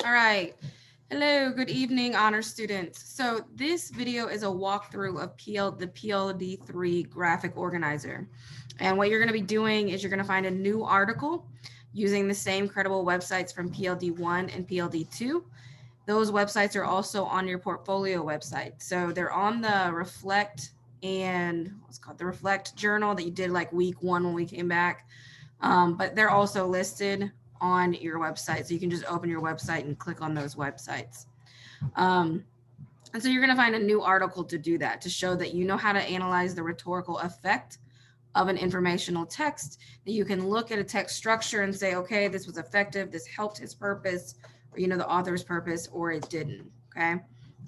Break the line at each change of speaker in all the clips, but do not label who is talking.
All right. Hello, good evening, honor students. So this video is a walkthrough of the PLD3 graphic organizer. And what you're going to be doing is you're going to find a new article using the same credible websites from PLD1 and PLD2. Those websites are also on your portfolio website. So they're on the Reflect and what's called the Reflect journal that you did like week 1 when we came back. But they're also listed on your website. So you can just open your website and click on those websites. Um, and so you're going to find a new article to do that, to show that you know how to analyze the rhetorical effect of an informational text, that you can look at a text structure and say, okay, this was effective, this helped his purpose, or, the author's purpose, or it didn't. Okay.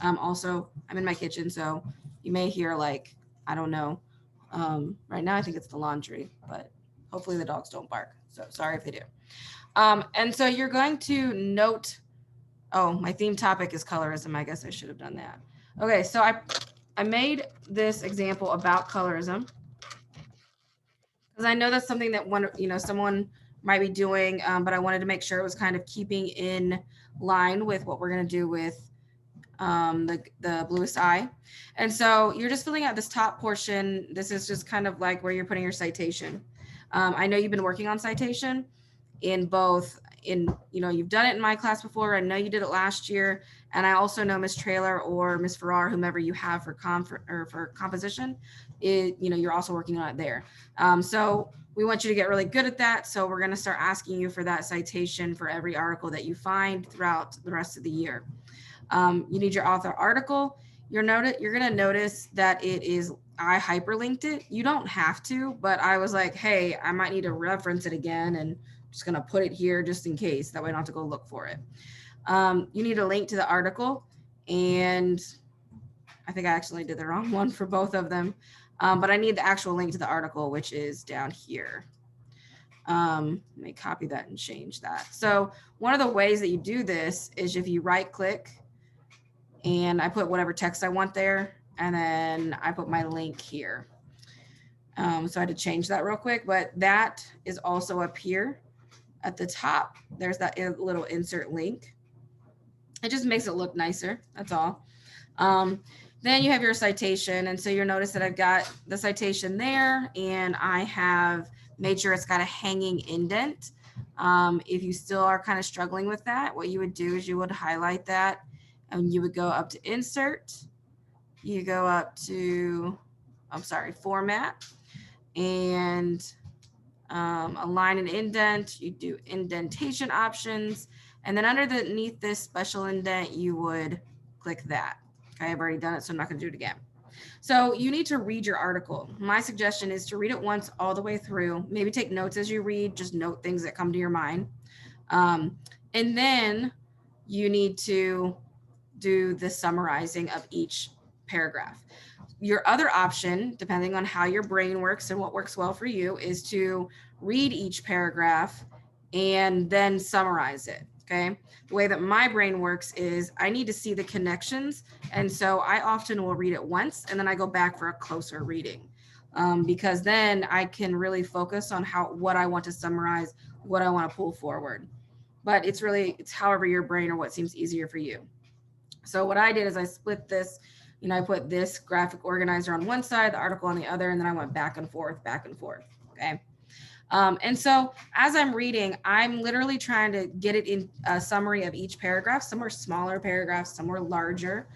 Also, I'm in my kitchen, so you may hear like, I don't know. Right now, I think it's the laundry, but hopefully the dogs don't bark. So sorry if they do. And so you're going to note, oh, my theme topic is colorism. I guess I should have done that. Okay, so I made this example about colorism because I know that's something that someone might be doing, but I wanted to make sure it was kind of keeping in line with what we're going to do with the bluest eye. And so you're just filling out this top portion. This is just kind of like where you're putting your citation. I know you've been working on citation in both you've done it in my class before. I know you did it last year. And I also know Miss Trailer or Miss Farrar, whomever you have for composition, you're also working on it there. So we want you to get really good at that. So we're going to start asking you for that citation for every article that you find throughout the rest of the year. You need your author article. You're going to notice that I hyperlinked it. You don't have to, but I was like, hey, I might need to reference it again, and just going to put it here just in case. That way I don't have to go look for it. You need a link to the article, and I think I actually did the wrong one for both of them. But I need the actual link to the article, which is down here. Let me copy that and change that. So one of the ways that you do this is if you right click and I put whatever text I want there, and then I put my link here. So I had to change that real quick, but that is also up here at the top. There's that little insert link. It just makes it look nicer. That's all. Then you have your citation. And so you'll notice that I've got the citation there, and I have made sure it's got a hanging indent. If you still are kind of struggling with that, what you would do is you would highlight that, and you would go up to insert. You go up to, format, and align and indent. You do indentation options. And then underneath this special indent, you would click that. Okay, I've already done it, so I'm not going to do it again. So you need to read your article. My suggestion is to read it once all the way through. Maybe take notes as you read. Just note things that come to your mind. And then you need to do the summarizing of each paragraph. Your other option, depending on how your brain works and what works well for you, is to read each paragraph and then summarize it. Okay. The way that my brain works is I need to see the connections. And so I often will read it once and then I go back for a closer reading, because then I can really focus on what I want to summarize, what I want to pull forward. But it's however your brain or what seems easier for you. So what I did is I split this, I put this graphic organizer on one side, the article on the other, and then I went back and forth. Okay. And so as I'm reading, I'm literally trying to get it in a summary of each paragraph. Some are smaller paragraphs, some are larger.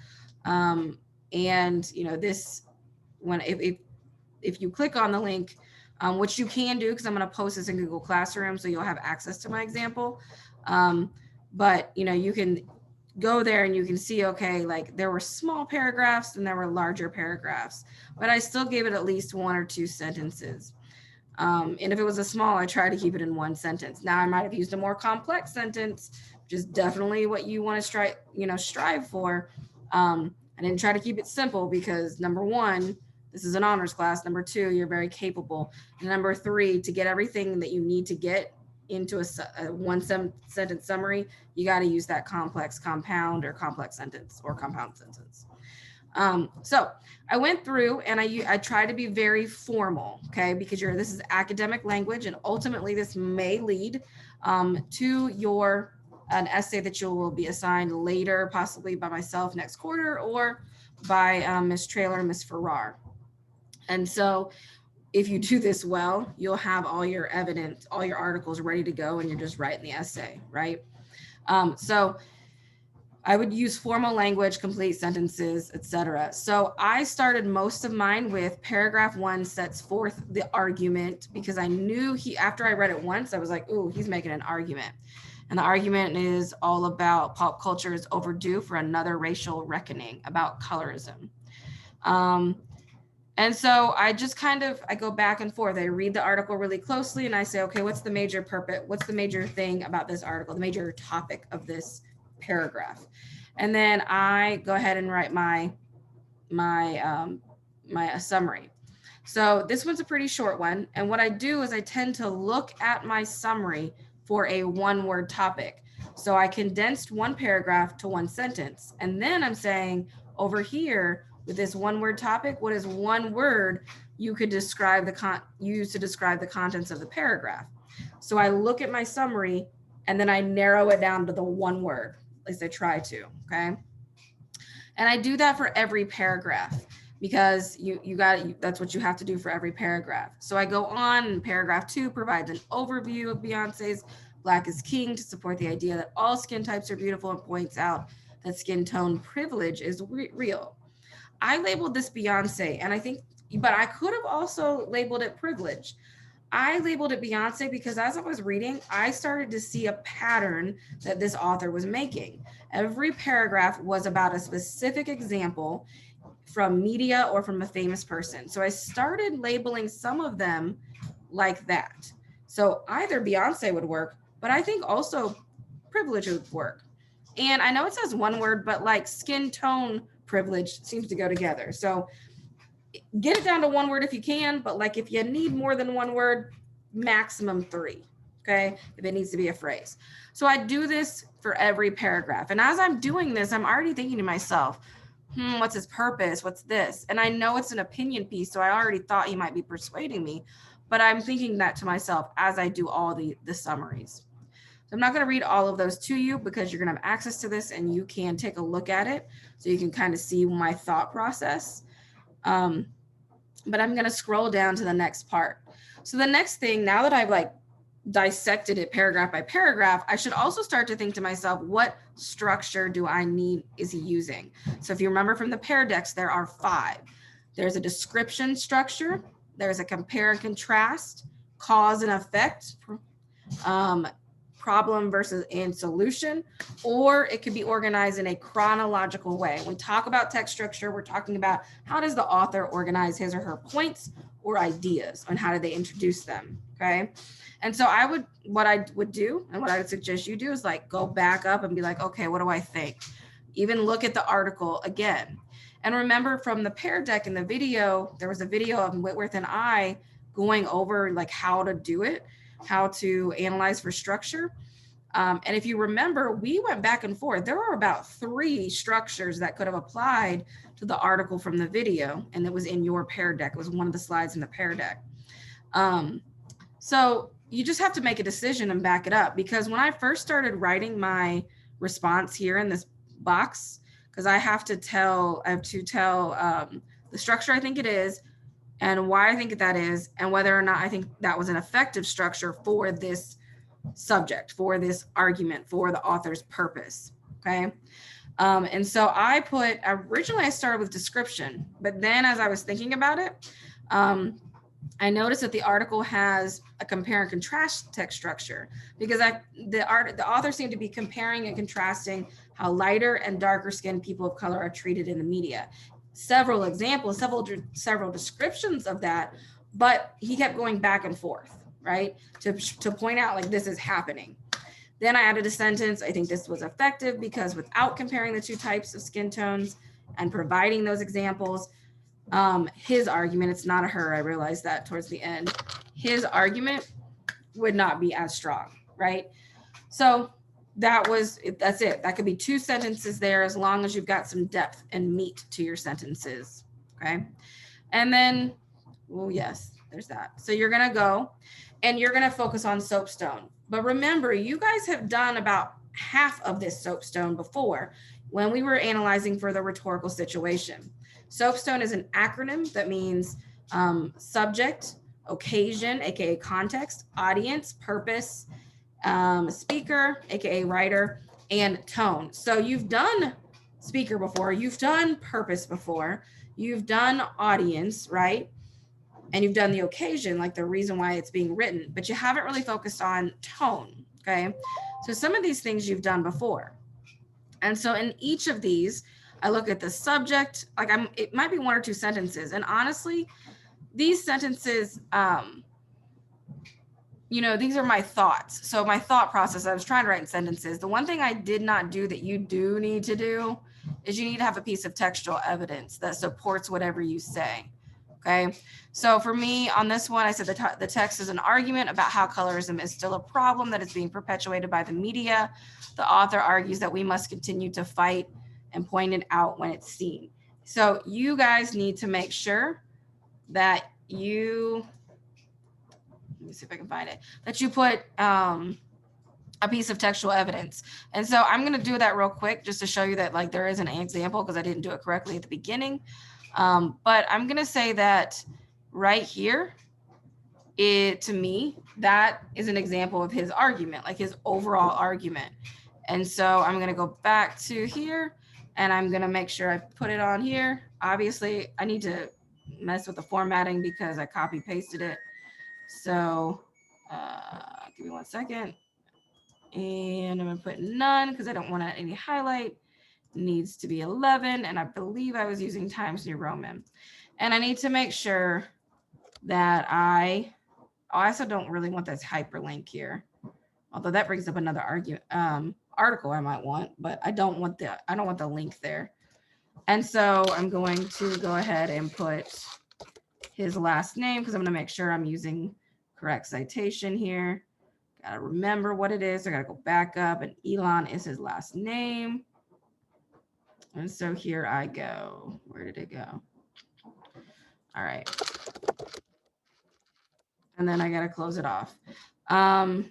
And this, if you click on the link, which you can do, because I'm going to post this in Google Classroom, so you'll have access to my example. But you can go there and you can see, okay, like there were small paragraphs and there were larger paragraphs, but I still gave it at least 1 or 2 sentences. And if it was a small, I try to keep it in 1 sentence. Now I might have used a more complex sentence, which is definitely what you want to strive for. I didn't try to keep it simple because number 1, this is an honors class. Number 2, you're very capable. And number 3, to get everything that you need to get into a 1 sentence summary, you got to use that complex compound or complex sentence or compound sentence. So I went through and I tried to be very formal, okay, because this is academic language, and ultimately this may lead to your an essay that you will be assigned later, possibly by myself next quarter or by Ms. Traylor and Ms. Farrar. And so if you do this well, you'll have all your evidence, all your articles ready to go, and you're just writing the essay, right? So I would use formal language, complete sentences, etc. So I started most of mine with paragraph 1 sets forth the argument, because I knew after I read it once, I was like, ooh, he's making an argument. And the argument is all about pop culture is overdue for another racial reckoning, about colorism. And so I just I go back and forth. I read the article really closely and I say, okay, what's the major purpose? What's the major thing about this article, the major topic of this paragraph? And then I go ahead and write my summary. So this one's a pretty short one. And what I do is I tend to look at my summary for a one-word topic. So I condensed one paragraph to one sentence. And then I'm saying over here, with this one-word topic, what is one word you could describe use to describe the contents of the paragraph? So I look at my summary and then I narrow it down to the one word, at least I try to, okay? And I do that for every paragraph because that's what you have to do for every paragraph. So I go on, and paragraph 2 provides an overview of Beyonce's Black is King to support the idea that all skin types are beautiful and points out that skin tone privilege is real. I labeled this Beyonce, but I could have also labeled it privilege. I labeled it Beyonce because as I was reading, I started to see a pattern that this author was making. Every paragraph was about a specific example from media or from a famous person. So I started labeling some of them like that. So either Beyonce would work, but I think also privilege would work. And I know it says one word, but like skin tone privilege seems to go together. So get it down to one word if you can, but like if you need more than one word, maximum 3, okay? If it needs to be a phrase. So I do this for every paragraph. And as I'm doing this, I'm already thinking to myself, what's his purpose? What's this? And I know it's an opinion piece, so I already thought he might be persuading me, but I'm thinking that to myself as I do all the summaries. So I'm not going to read all of those to you because you're going to have access to this and you can take a look at it so you can kind of see my thought process. But I'm going to scroll down to the next part. So the next thing, now that I've like dissected it paragraph by paragraph, I should also start to think to myself, what structure is he using? So if you remember from the Pear Decks, there are 5. There's a description structure. There's a compare and contrast, cause and effect, problem versus and solution, or it could be organized in a chronological way. When we talk about text structure, we're talking about how does the author organize his or her points or ideas and how do they introduce them, okay? And so what I would do and what I would suggest you do is like go back up and be like, okay, what do I think? Even look at the article again. And remember from the Pear Deck in the video, there was a video of Whitworth and I going over like how to do it, how to analyze for structure. And if you remember, we went back and forth. There were about 3 structures that could have applied to the article from the video, and it was in your Pear Deck. It was one of the slides in the Pear Deck. So you just have to make a decision and back it up, because when I first started writing my response here in this box, because I have to tell the structure I think it is, and why I think that is, and whether or not I think that was an effective structure for this subject, for this argument, for the author's purpose, okay? And so originally I started with description, but then as I was thinking about it, I noticed that the article has a compare and contrast text structure, because the author seemed to be comparing and contrasting how lighter and darker skinned people of color are treated in the media. Several examples, several descriptions of that, but he kept going back and forth, right? To point out like this is happening. Then I added a sentence. I think this was effective because without comparing the 2 types of skin tones and providing those examples, his argument, it's not a her, I realized that towards the end, his argument would not be as strong, right? So that's it. That could be 2 sentences there as long as you've got some depth and meat to your sentences, okay? And then, well, yes, there's that. So you're gonna go and you're gonna focus on soapstone. But remember, you guys have done about half of this soapstone before when we were analyzing for the rhetorical situation. Soapstone is an acronym that means subject, occasion, aka context, audience, purpose, speaker, aka writer, and tone. So you've done speaker before, you've done purpose before, you've done audience, right? And you've done the occasion, like the reason why it's being written, but you haven't really focused on tone. Okay. So some of these things you've done before. And so in each of these, I look at the subject, like it might be one or two sentences. And honestly, these sentences, these are my thoughts. So my thought process, I was trying to write in sentences. The one thing I did not do that you do need to do is you need to have a piece of textual evidence that supports whatever you say. Okay. So for me on this one, I said the text is an argument about how colorism is still a problem that is being perpetuated by the media. The author argues that we must continue to fight and point it out when it's seen. So you guys need to make sure that let me see if I can find it, that you put a piece of textual evidence. And so I'm going to do that real quick just to show you that like there is an example because I didn't do it correctly at the beginning. But I'm going to say that right here, to me, that is an example of his argument, like his overall argument. And so I'm going to go back to here and I'm going to make sure I put it on here. Obviously, I need to mess with the formatting because I copy pasted it. So give me 1 second. And I'm going to put none because I don't want any highlight. Needs to be 11. And I believe I was using Times New Roman. And I need to make sure that I also don't really want this hyperlink here. Although that brings up another article I might want, but I don't want the link there. And so I'm going to go ahead and put his last name because I'm going to make sure I'm using correct citation here. Got to remember what it is. I got to go back up, and Elon is his last name. And so here I go. Where did it go? All right. And then I got to close it off. And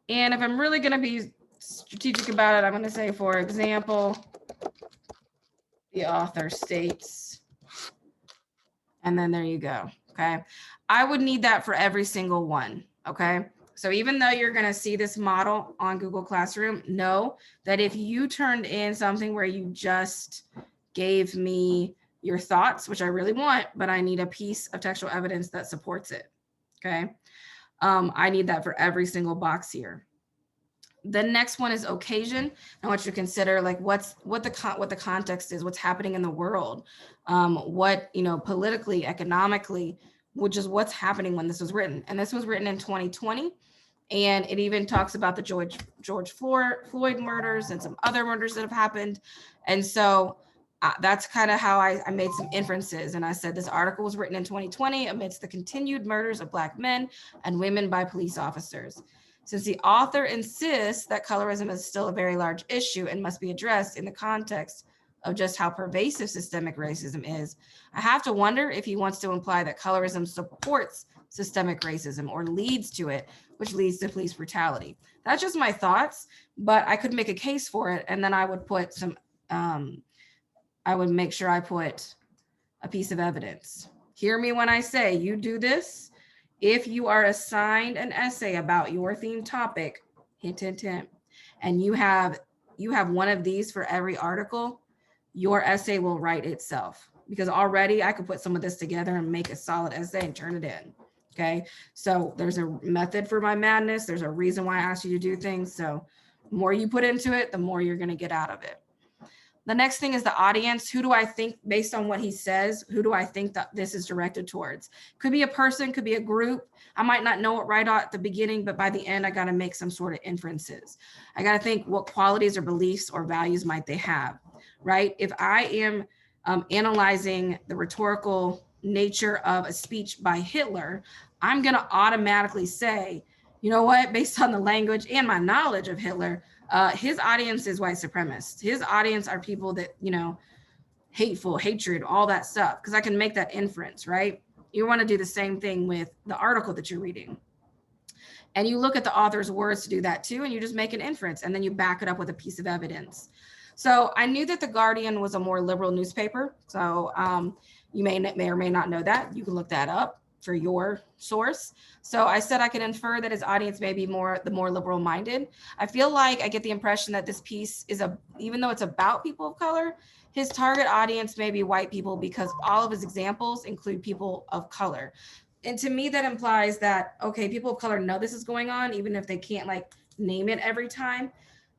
if I'm really going to be strategic about it, I'm going to say, for example, the author states, and then there you go. Okay. I would need that for every single one. Okay. So even though you're going to see this model on Google Classroom, know that if you turned in something where you just gave me your thoughts, which I really want, but I need a piece of textual evidence that supports it. Okay. I need that for every single box here. The next one is occasion. I want you to consider like what the context is, what's happening in the world, what, politically, economically, which is what's happening when this was written. And this was written in 2020. And it even talks about the George Floyd murders and some other murders that have happened. And so that's kind of how I made some inferences. And I said this article was written in 2020 amidst the continued murders of Black men and women by police officers. Since the author insists that colorism is still a very large issue and must be addressed in the context of just how pervasive systemic racism is, I have to wonder if he wants to imply that colorism supports systemic racism or leads to it, which leads to police brutality. That's just my thoughts, but I could make a case for it. And then I would put I would make sure I put a piece of evidence. Hear me when I say you do this. If you are assigned an essay about your theme topic, hint, hint, hint, and you have one of these for every article, your essay will write itself, because already I could put some of this together and make a solid essay and turn it in. Okay. So there's a method for my madness. There's a reason why I asked you to do things. So the more you put into it, the more you're going to get out of it. The next thing is the audience. Who do I think, based on what he says, who do I think that this is directed towards? Could be a person, could be a group. I might not know it right at the beginning, but by the end, I got to make some sort of inferences. I got to think what qualities or beliefs or values might they have, right? If I am analyzing the rhetorical nature of a speech by Hitler, I'm going to automatically say, you know what, based on the language and my knowledge of Hitler, his audience is white supremacists. His audience are people that, hateful, hatred, all that stuff, because I can make that inference, right? You want to do the same thing with the article that you're reading. And you look at the author's words to do that too, and you just make an inference, and then you back it up with a piece of evidence. So I knew that the Guardian was a more liberal newspaper. So you may or may not know that. You can look that up for your source. So I said I could infer that his audience may be the more liberal minded. I feel like I get the impression that this piece is even though it's about people of color, his target audience may be white people because all of his examples include people of color. And to me, that implies that, okay, people of color know this is going on, even if they can't like name it every time.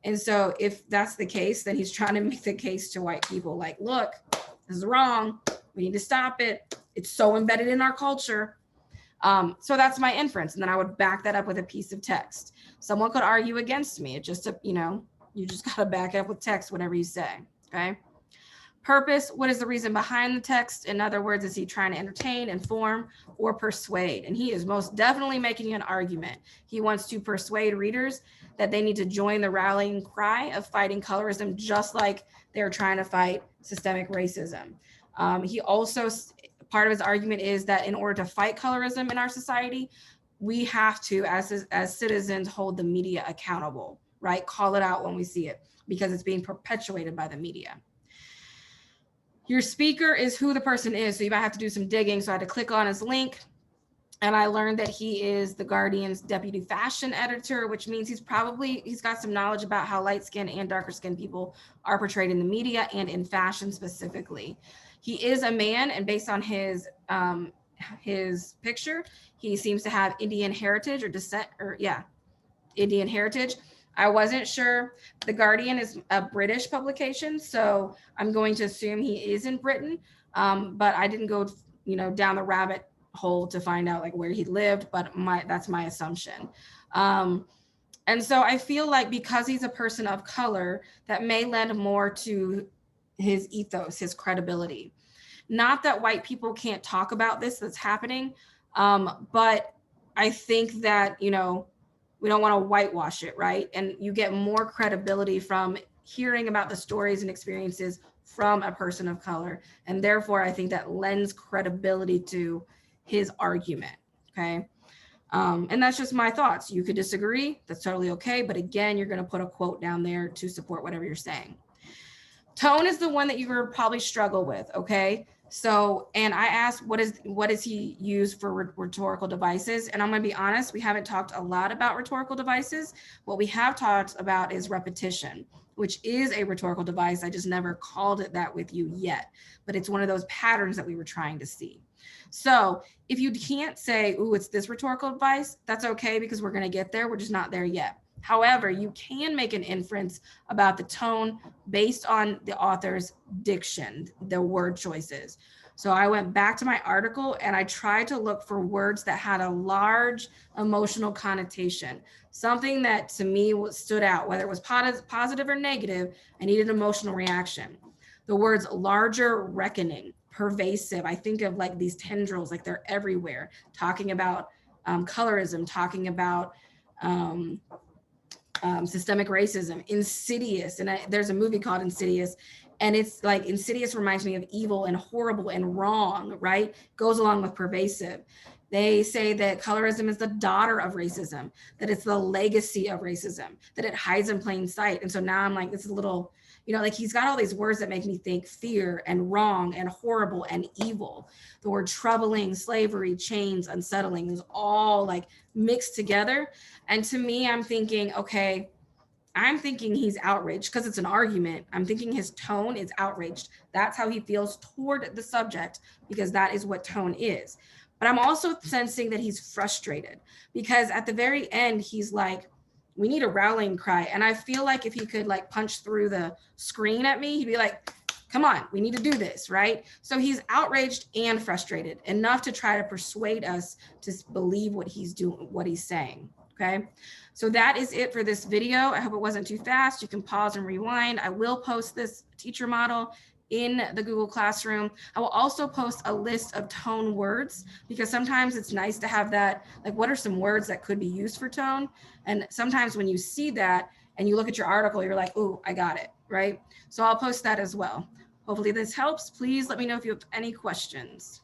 And so if that's the case, then he's trying to make the case to white people like, look, this is wrong. We need to stop it. It's so embedded in our culture. So that's my inference. And then I would back that up with a piece of text. Someone could argue against me. It just, you just got to back it up with text, whatever you say. Okay. Purpose, what is the reason behind the text? In other words, is he trying to entertain, inform, or persuade? And he is most definitely making an argument. He wants to persuade readers that they need to join the rallying cry of fighting colorism, just like they're trying to fight systemic racism. He also, part of his argument is that in order to fight colorism in our society, we have to, as citizens, hold the media accountable, right? Call it out when we see it, because it's being perpetuated by the media. Your speaker is who the person is. So you might have to do some digging. So I had to click on his link, and I learned that he is the Guardian's deputy fashion editor, which means he's got some knowledge about how light skinned and darker skinned people are portrayed in the media and in fashion specifically. He is a man, and based on his picture, he seems to have Indian heritage or descent, Indian heritage. I wasn't sure. The Guardian is a British publication, so I'm going to assume he is in Britain, but I didn't go, down the rabbit hole to find out like where he lived, but that's my assumption. And so I feel like because he's a person of color, that may lend more to his ethos, his credibility. Not that white people can't talk about this that's happening, but I think that, we don't want to whitewash it, right? And you get more credibility from hearing about the stories and experiences from a person of color. And therefore, I think that lends credibility to his argument, okay? And that's just my thoughts. You could disagree, that's totally okay. But again, you're gonna put a quote down there to support whatever you're saying. Tone is the one that you would probably struggle with, okay? So, and I asked, what does he use for rhetorical devices? And I'm gonna be honest, we haven't talked a lot about rhetorical devices. What we have talked about is repetition, which is a rhetorical device. I just never called it that with you yet, but it's one of those patterns that we were trying to see. So if you can't say, ooh, it's this rhetorical device, that's okay, because we're gonna get there, we're just not there yet. However, you can make an inference about the tone based on the author's diction, the word choices. So I went back to my article and I tried to look for words that had a large emotional connotation, something that to me stood out, whether it was positive or negative. I needed an emotional reaction. The words larger reckoning, pervasive. I think of like these tendrils, like they're everywhere, talking about colorism, talking about systemic racism, insidious. And there's a movie called Insidious, and it's like insidious reminds me of evil and horrible and wrong, right? Goes along with pervasive. They say that colorism is the daughter of racism, that it's the legacy of racism, that it hides in plain sight. And so now I'm like, this is a little, like he's got all these words that make me think fear and wrong and horrible and evil. The word troubling, slavery, chains, unsettling is all like mixed together. And to me, I'm thinking, okay, I'm thinking he's outraged because it's an argument. I'm thinking his tone is outraged. That's how he feels toward the subject, because that is what tone is. But I'm also sensing that he's frustrated, because at the very end, he's like, we need a rallying cry. And I feel like if he could like punch through the screen at me, he'd be like, come on, we need to do this, right? So he's outraged and frustrated enough to try to persuade us to believe what he's doing, what he's saying, okay? So that is it for this video. I hope it wasn't too fast. You can pause and rewind. I will post this teacher model in the Google Classroom. I will also post a list of tone words, because sometimes it's nice to have that, like what are some words that could be used for tone? And sometimes when you see that and you look at your article, you're like, ooh, I got it, right? So I'll post that as well. Hopefully this helps. Please let me know if you have any questions.